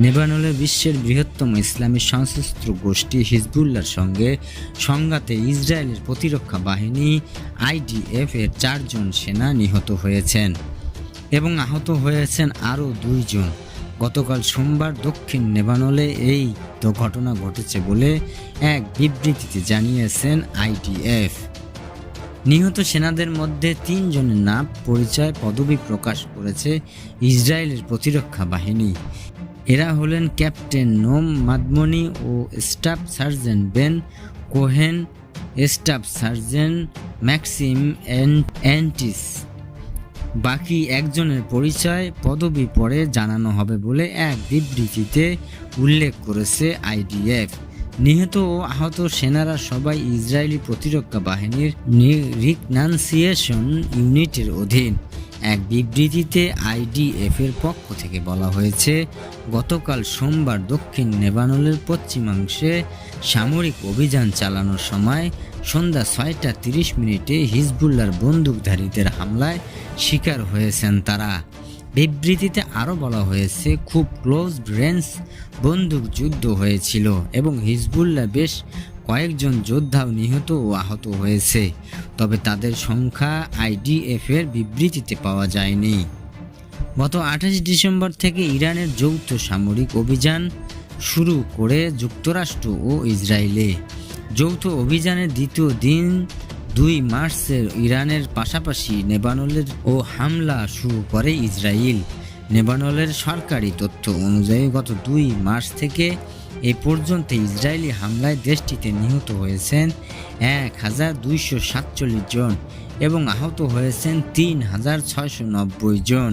লেবাননে বিশ্বের বৃহত্তম ইসলামী সশস্ত্র গোষ্ঠী হিজবুল্লাহর সঙ্গে সংঘাতে ইসরায়েলের প্রতিরক্ষা বাহিনী আইডিএফ এর 4 জন সেনা নিহত হয়েছেন এবং আহত হয়েছেন আরও 2 জন। গতকাল সোমবার দক্ষিণ লেবাননে এই ঘটনা ঘটেছে বলে এক বিবৃতিতে জানিয়েছেন আইডিএফ। নিহত সেনাদের মধ্যে 3 জনের নাম, পরিচয়, পদবি প্রকাশ করেছে ইসরায়েলের প্রতিরক্ষা বাহিনী। এরা হলেন ক্যাপ্টেন নোম মাদমনি ও staff sergeant Ben Cohen, staff sergeant Maxim Antis. বাকি একজনের পরিচয়, পদবি পরে জানানো হবে বলে এক বিবৃতিতে উল্লেখ করেছে আইডিএফ। নিহত ও আহত সেনারা সবাই ইসরায়েলি প্রতিরক্ষা বাহিনীর রিকনান্সিয়েশন ইউনিটের অধীন। এক বিবৃতিতে আইডিএফ এর পক্ষ থেকে বলা হয়েছে, গতকাল সোমবার দক্ষিণ লেবাননের পশ্চিমাংশে সামরিক অভিযান চালানোর সময় সন্ধ্যা 6টা 30 হিজবুল্লাহর বন্দুকধারীদের হামলায় শিকার হয়েছেন তারা। বিবৃতিতে আরও বলা হয়েছে, খুব ক্লোজ রেঞ্জ বন্দুক যুদ্ধ হয়েছিল এবং হিজবুল্লাহ বেশ কয়েকজন যোদ্ধাও নিহত ও আহত হয়েছে, তবে তাদের সংখ্যা আইডিএফ এর বিবৃতিতে পাওয়া যায়নি। গত 28 ডিসেম্বর থেকে ইরানের যৌথ সামরিক অভিযান শুরু করে যুক্তরাষ্ট্র ও ইসরায়েলে। যৌথ অভিযানের দ্বিতীয় দিন 2 মার্চে ইরানের পাশাপাশি লেবাননের ও হামলা শুরু করে ইসরায়েল। লেবাননের সরকারি তথ্য অনুযায়ী গত 2 মার্চ থেকে এ পর্যন্ত ইসরায়েলি হামলায় দেশটিতে নিহত হয়েছেন 1247 জন এবং আহত হয়েছেন 3690 জন।